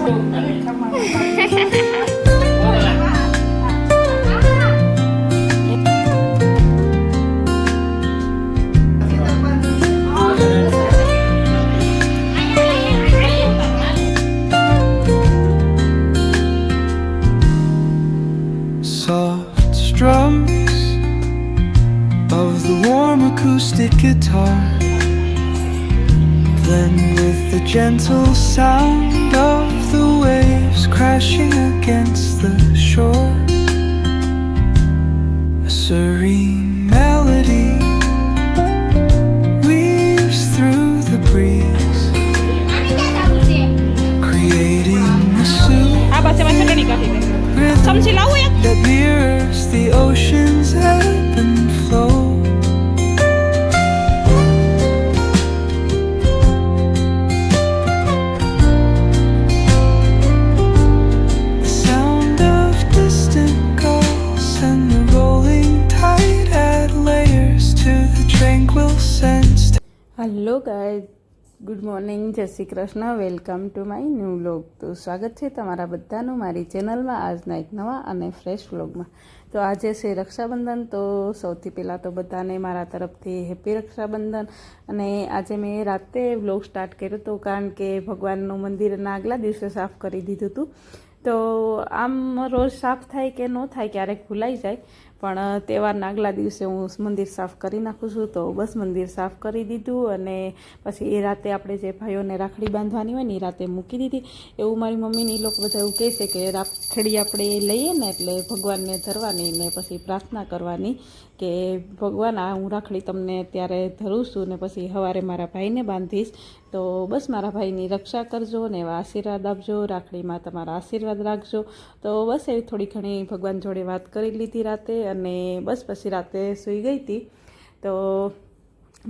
Soft strums of the warm acoustic guitar blend with the gentle sound of the waves crashing against the shore. A serene melody weaves through the breeze, creating a soothing rhythm that mirrors the ocean's ebb and flow. The sound of distant gulls and the rolling tide add layers to the tranquil sense. Hello guys, good morning, જય Shri Krishna, welcome to my new vlog. તો સ્વાગત છે તમારા બધાનું મારી ચેનલમાં આજના એક નવા અને ફ્રેશ વ્લોગમાં. તો આજે છે રક્ષાબંધન. તો સૌથી પહેલાં તો બધાને મારા તરફથી હેપી રક્ષાબંધન. અને આજે મેં રાતે વ્લોગ સ્ટાર્ટ કર્યો હતો કારણ કે ભગવાનનું મંદિરના આગલા દિવસે સાફ કરી દીધું હતું. તો આમ રોજ સાફ થાય કે ન થાય, ક્યારેક ભૂલાઈ જાય, પણ તહેવારના આગલા દિવસે હું મંદિર સાફ કરી નાખું છું. તો બસ મંદિર સાફ કરી દીધું અને પછી એ રાતે આપણે જે ભાઈઓને રાખડી બાંધવાની હોય ને એ રાતે મૂકી દીધી. એવું મારી મમ્મીને એ લોકો બધા એવું કહે છે કે રાખડી આપણે લઈએ ને એટલે ભગવાનને ધરવાની ને પછી પ્રાર્થના કરવાની કે ભગવાન આ હું રાખડી તમને ત્યારે ધરું છું ને પછી સવારે મારા ભાઈને બાંધીશ. તો બસ મારા ભાઈની રક્ષા કરજો ને એવા આશીર્વાદ આપજો, રાખડીમાં તમારા આશીર્વાદ રાખજો. તો બસ એવી થોડી ઘણી ભગવાન જોડે વાત કરી લીધી રાતે અને બસ પછી રાતે સૂઈ ગઈ હતી. તો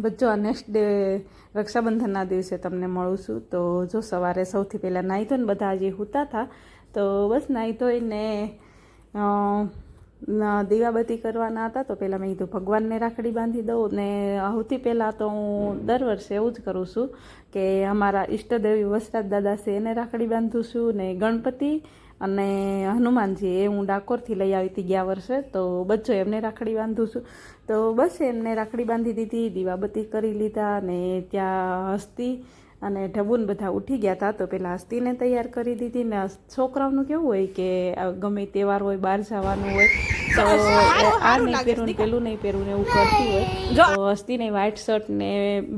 બચ્ચો નેક્સ્ટ ડે રક્ષાબંધનના દિવસે તમને મળું છું. તો જો સવારે સૌથી પહેલાં નાહી ધોઈને બધા હજી સૂતા હતા તો બસ નાહી ધોઈને દીવાબત્તી કરવાના હતા. તો પહેલાં મેં કીધું ભગવાનને રાખડી બાંધી દઉં ને સૌથી પહેલાં તો હું દર વર્ષે એવું જ કરું છું કે અમારા ઈષ્ટદેવી વસરાજ દાદા છે એને રાખડી બાંધું છું ને ગણપતિ અને હનુમાનજી એ હું ડાકોરથી લઈ આવી હતી ગયા વર્ષે. તો બચ્ચો એમને રાખડી બાંધું છું. તો બસ એમને રાખડી બાંધી દીધી, દીવાબત્તી કરી લીધા ને ત્યાં હસ્તી અને ઢબુન બધા ઉઠી ગયા હતા. તો પહેલાં હસ્તીને તૈયાર કરી દીધી ને છોકરાઓનું કેવું હોય કે ગમે તહેવાર હોય, બહાર જવાનું હોય તો આ નહીં પહેરવું ને પેલું નહીં પહેરવું ને એવું કરતી હોય. તો હસ્તીને વ્હાઇટ શર્ટ ને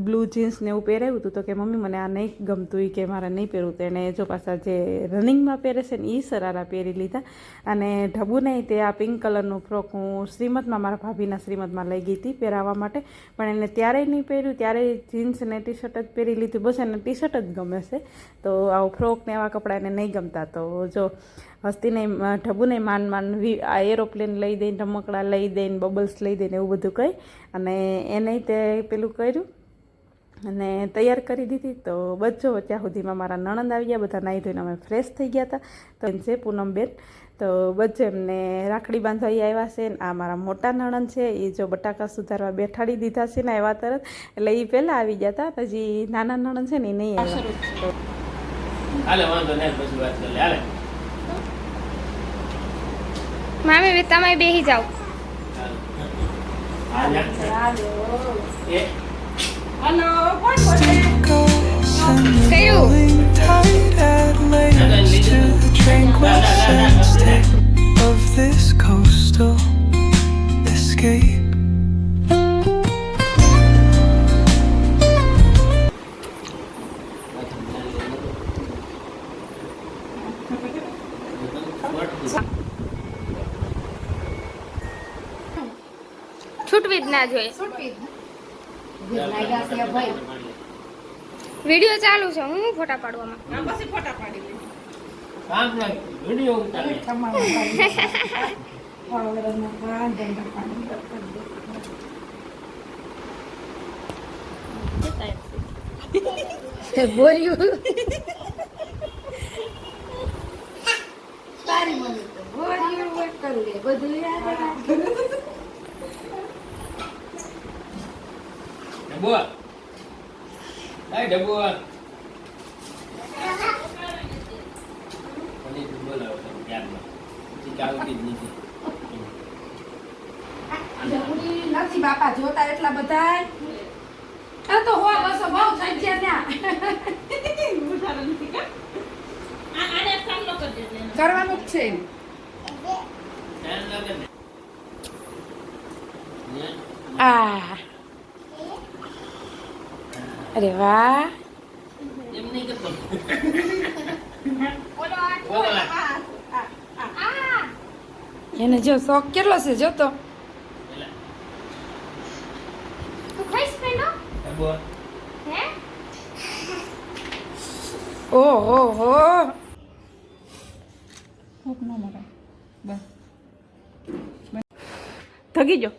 બ્લુ જીન્સ ને એવું પહેરાવ્યું હતું. તો કે મમ્મી મને આ નહીં ગમતું કે મારે નહીં પહેરવું. તો એને જો પાછા જે રનિંગમાં પહેરે છે ને એ સરારા પહેરી લીધા. અને ઢબુને તે આ પિંક કલરનું ફ્રોક હું શ્રીમદમાં મારા ભાભીના શ્રીમદમાં લઈ ગઈ હતી પહેરાવવા માટે, પણ એને ત્યારે નહીં પહેર્યું, ત્યારે જીન્સ ને ટી શર્ટ જ પહેરી લીધું. બસ એને ટી શર્ટ જ ગમે છે. તો આવું ફ્રોક ને એવા કપડાં એને નહીં ગમતા. તો જો હસ્તીને ઢબુને માન આ એરોપ્લેન લઈ દઈને, રમકડા લઈ દઈને, બબલ્સ લઈ દઈને એવું બધું કહી અને એને તે પેલું કર્યું અને તૈયાર કરી દીધી. તો બચ્ચો ત્યાં સુધીમાં મારા નણંદ આવી ગયા, બધા નાહી ધોઈને અમે ફ્રેશ થઈ ગયા હતા. તો એમ છે પૂનમબેન. તો બચ્ચો એમને રાખડી બાંધવા આવ્યા છે ને આ મારા મોટા નણંદ છે એ જો બટાકા સુધારવા બેઠાડી દીધા છે ને આવ્યા તરત, એટલે એ પહેલાં આવી ગયા હતા. પછી નાના નણંદ છે ને એ નહીં આવ્યા. મામી તમે બેસી જાઓ. Of this coastal escape. છૂટવી જ ના જોઈએ. વિડિયો ચાલુ છે, હું ફોટા પાડવામાં. પછી ફોટા પાડી લે. વિડિયો ઉતારે. બોલ્યું તારી મમ્મી તો બોલ્યું વાત કરી લે, બધું યાદ રાખે. ડબો એ ડબો આવતી જ નથી. જરૂરી નથી બાપા જોતા એટલા બધા આ તો હો બસો બહુ થઈ ગયા ત્યાં કરવાનું જ છે ધ્યાન લાગે ને. આ અરે વાહ એમ નહીં કરતો. એને જો શોખ કેટલો છે જો તો બોલ. ઓહો હો થકી જો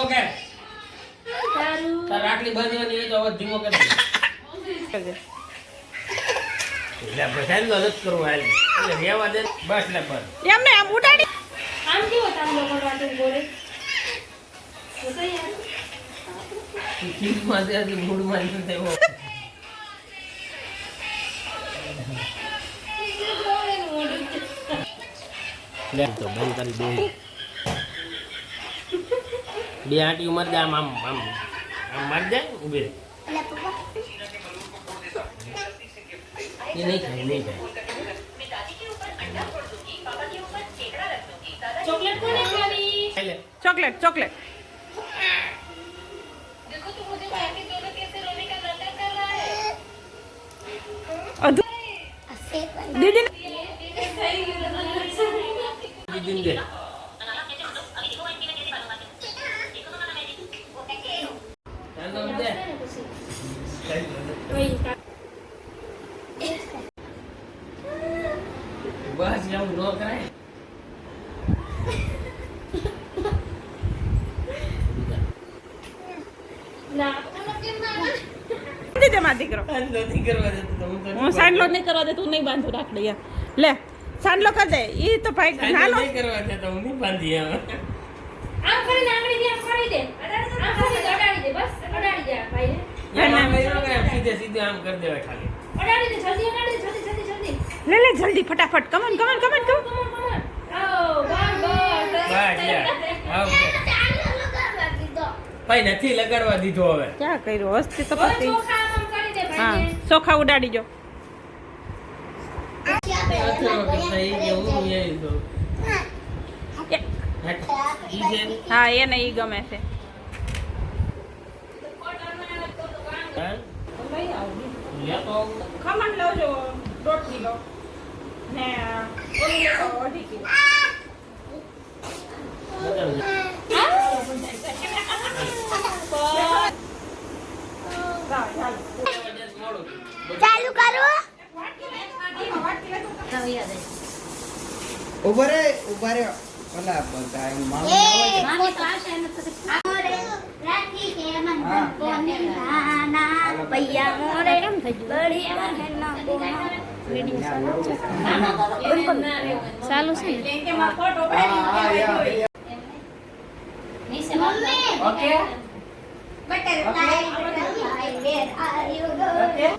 ઓકે. તાર રાખડી બાંધવાની હોય તો અવાજ ધીમો કરી દે. એટલે બધાને મદદ કરવું હાલ. એટલે રહેવા દે બસ લે બસ. એમને આમ ઉડાડી ખીચમાં દે હજી મૂડમાં નથી થયો. લે તો બંધ કરી દે. બે આંટી ઉમર દે આમ આમ આમ આમ માર દે ઉભી રહે. એ નહીં થાય નહીં થાય. ખાઈ લે. ચોકલેટ ચોકલેટ અધુ દીદી દીદીને દે. ચાંદો દે. બસ એવું ન કરાય. દીદી માં દીકરો ચાંદો નહીં કરવા દેતો તો હું તો હું સાંડલો નહીં કરવા દે તું નહીં બાંધું રાખડી યાર લે સાંડલો કરી દે ઈ તો ભાઈ ચાંદો નાનો નહીં કરવા દેતો હું નહીં બાંધી આવે. આમ કરીને આંગળી દે આમ કરી દે આમ કરી દે અડાડી દે બસ અડાડી દે ભાઈ એમ આમ કર્યું કે સીધે સીધે આમ કરી દેવાય ખાલી. અડાડી દે જલ્દી અડાડી દે જલ્દી જલ્દી લે લે જલ્દી ફટાફટ કમન કમન કમન કમ કમન કમન ઓ બસ બસ બસ લે. ઓકે. ભાઈ નથી લગાડવા દીધો હવે. ક્યાં કર્યું હસ્તી તો હવે પતી ચોખા આમ કરી દે હા ભાઈ ચોખા ઉડાડી જો હા એને ઈ ગમે છે ખમણ લવજો 1.5 કિલો ને ઓલી લેતો 2.5 કિલો ચાલુ કરો ઉભા રે ઓલા બધા એમ રાખી કે મન કોને નાના પૈયા મોરે બળી મહેના ચાલુ છે okay butterfly where are you going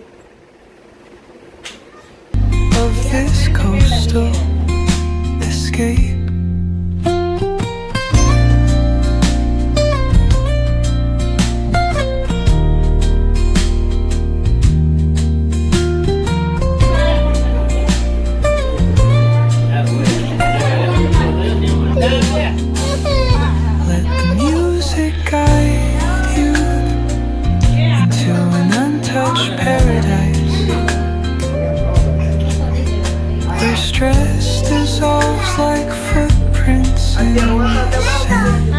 of this coastal escape. Let the music guide you to an untouched paradise where stress dissolves like footprints in the sand.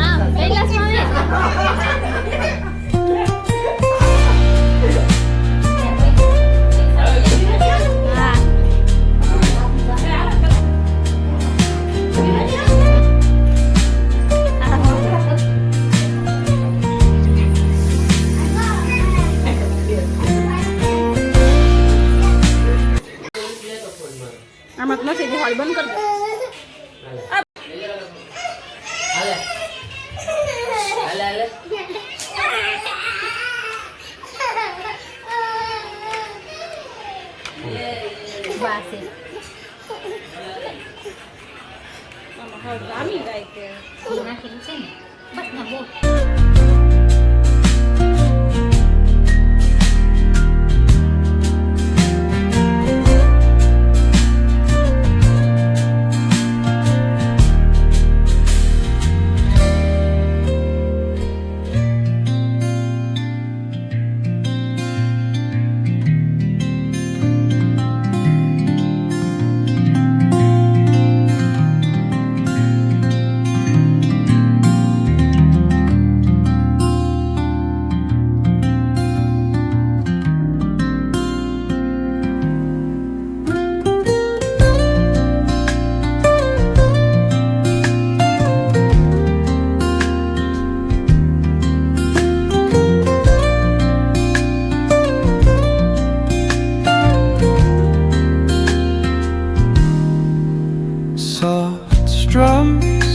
આમાં તો નથી દિવાળી બંધ કરી દો હાલે હાલે હાલે. બા છે નાખેલું છે ને બસ ના બહુ Soft strums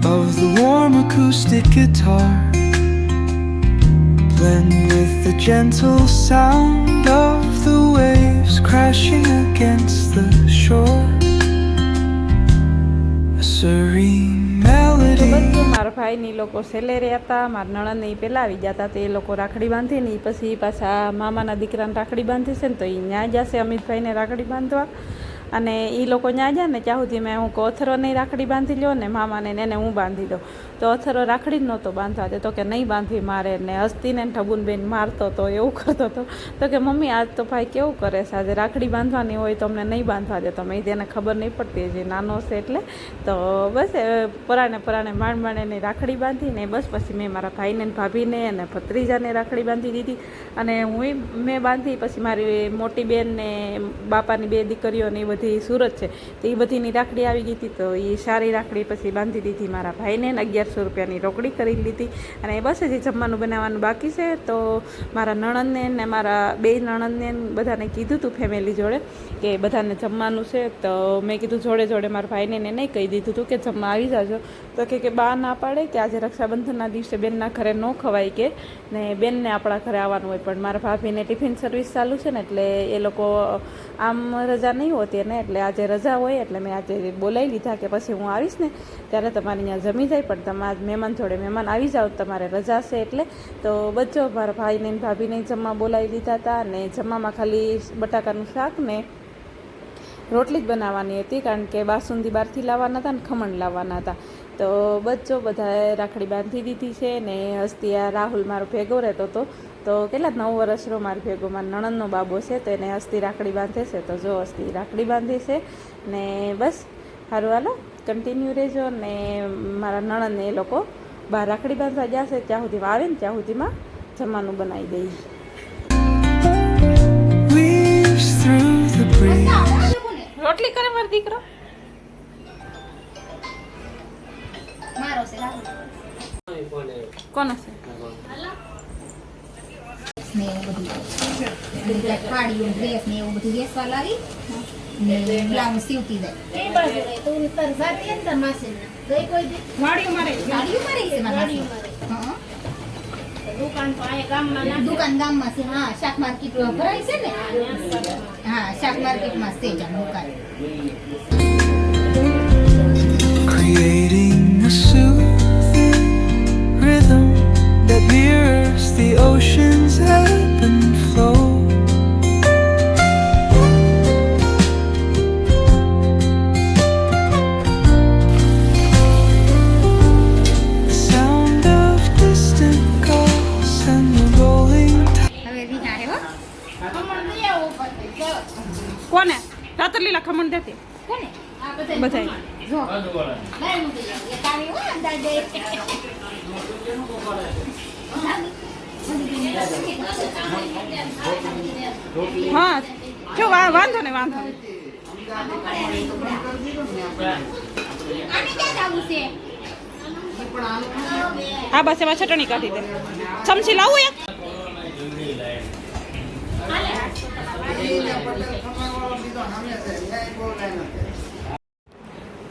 of the warm acoustic guitar blend with the gentle sound of the waves crashing against the shore. A serene melody. બધું મારા ભાઈની લોકો સેલેરે હતા, મારા નણંદ એ પહેલાં આવી જતા તો એ લોકો રાખડી બાંધી ને પછી પાછા મામાના દીકરાને રાખડી બાંધી છે ને તો એ ત્યાં જશે અમિતભાઈને રાખડી બાંધવા અને એ લોકો ત્યાં જાય ને ત્યાં સુધી મેં હું અથરોને રાખડી બાંધી લ્યો ને મામાને એને હું બાંધી દઉં તો અથરો રાખડી જ નહોતો બાંધવા દેતો કે નહીં બાંધવી મારે ને હસ્તીને ઠબુનબેન મારતો તો એવું કરતો હતો તો કે મમ્મી આજ તો ભાઈ કેવું કરે છે આજે રાખડી બાંધવાની હોય તો અમને નહીં બાંધવા દેતો મેં તેને ખબર નહીં પડતી જે નાનો છે એટલે તો બસ પરાણે માંડ એની રાખડી બાંધીને બસ પછી મેં મારા ભાઈને ને ભાભીને અને ભત્રીજાને રાખડી બાંધી દીધી અને હું મેં બાંધી પછી મારી મોટી બેન ને બાપાની બે દીકરીઓ ને એ બધી સુરત છે તો એ બધીની રાખડી આવી ગઈ હતી તો એ સારી રાખડી પછી બાંધી દીધી મારા ભાઈને 1100 રૂપિયાની રોકડી કરી લીધી અને બસ હજી જમવાનું બનાવવાનું બાકી છે તો મારા નણંદને ને મારા બે નણંદને બધાને કીધું હતું ફેમિલી જોડે કે બધાને જમવાનું છે તો મેં કીધું જોડે જોડે મારા ભાઈને ને નહીં કહી દીધું હતું કે જમવા આવી જાજો તો કે બા ના પાડે કે આજે રક્ષાબંધનના દિવસે બેનના ઘરે ન ખવાય કે ને બેનને આપણા ઘરે આવવાનું હોય પણ મારા ભાભીને ટિફિન સર્વિસ ચાલુ છે ને એટલે એ લોકો આમ રજા નહીં હોતી ને એટલે આજે રજા હોય એટલે મેં આજે બોલાવી લીધા કે પછી હું આવીશ ને ત્યારે તમારે અહીંયા જમી જાય પણ તમે આજ મહેમાન જોડે મહેમાન આવી જાઓ તમારે રજા છે એટલે તો બચ્ચો મારા ભાઈને ભાભીને જમવા બોલાવી લીધા હતા અને જમવામાં ખાલી બટાકાનું શાક ને રોટલી જ બનાવવાની હતી કારણ કે બાસુંદી બહારથી લાવવાના હતા ને ખમણ લાવવાના હતા તો બચ્ચો બધાએ રાખડી બાંધી દીધી છે ને હસ્તી આ રાહુલ મારો ભેગો રહેતો હતો તો કેટલા 9 વર્ષનો મારો ભેગો મારા નણંદનો બાબો છે તો એને હસ્તી રાખડી બાંધે છે તો જો હસ્તી રાખડી બાંધી છે ને બસ સારું હાલો કન્ટિન્યુ રહેજો ને મારા નણંદને એ લોકો બહાર રાખડી બાંધવા જશે ત્યાં સુધીમાં આવે ને ત્યાં સુધીમાં જમવાનું બનાવી દઈએ Weaves through the breeze. રોટલી કરે મારો દીકરો મારો છે રાહુલ કોનો છે ને એવું બધું સાડીઓ ડ્રેસ ને એવું બધું વેચવા લાવી ને બ્લાઉઝ સીવતી જાય એ બાજુ રે તું તર જાતી ને તર માસી ગઈ કોઈ દી વાડીઓ મારે છે મારી હા દુકાન તો આ ગામમાં દુકાન ગામમાં છે હા શાક માર્કેટ ભરાય છે ને હા શાક માર્કેટમાં છે જ દુકાન Creating a soothing rhythm that mirrors the ocean's ebb and flow. The sound of distant gulls and the rolling tide. હવે વિચારે હો ખમણ દે આવો પછી કોને રાતર લીલા ખમણ દેતી કોને આ બધા બધાય જો લઈ મૂકી દે એ તારી હો અંદર દે હા જો વાંધો નહીં આને ક્યાં જાવું છે હા બસ એમાં ચટણી કાઢી દે ચમચી લાવું એક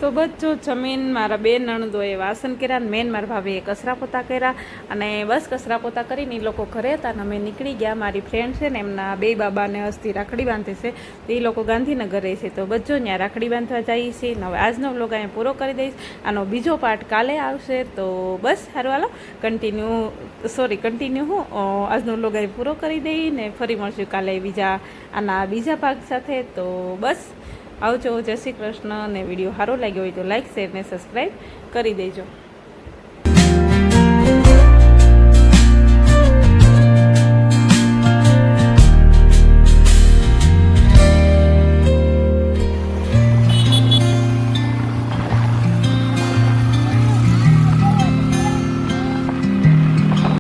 તો બસ જો જમીન મારા બે નણંદોએ વાસણ કર્યા, મેન મારા ભાભીએ કચરા પોતા કર્યા, અને બસ કચરા પોતા કરીને એ લોકો ઘરે હતા અને અમે નીકળી ગયા. મારી ફ્રેન્ડ છે ને એમના બે બાબાને હસ્તી રાખડી બાંધે છે, તો એ લોકો ગાંધીનગર રહે છે. તો બસ જો ત્યાં રાખડી બાંધવા જઈએ છીએ. હવે આજનો વ્લોગ અહીંયા પૂરો કરી દઈશ. આનો બીજો પાર્ટ કાલે આવશે. તો બસ સારું, હાલો કન્ટિન્યુ હું આજનો વ્લોગ અહીં પૂરો કરી દઈ ને ફરી મળશું કાલે આના બીજા ભાગ સાથે. તો બસ આવજો, જય શ્રી કૃષ્ણ. અને વિડીયો સારો લાગ્યો હોય તો લાઈક, શેર ને સબસ્ક્રાઈબ કરી દેજો.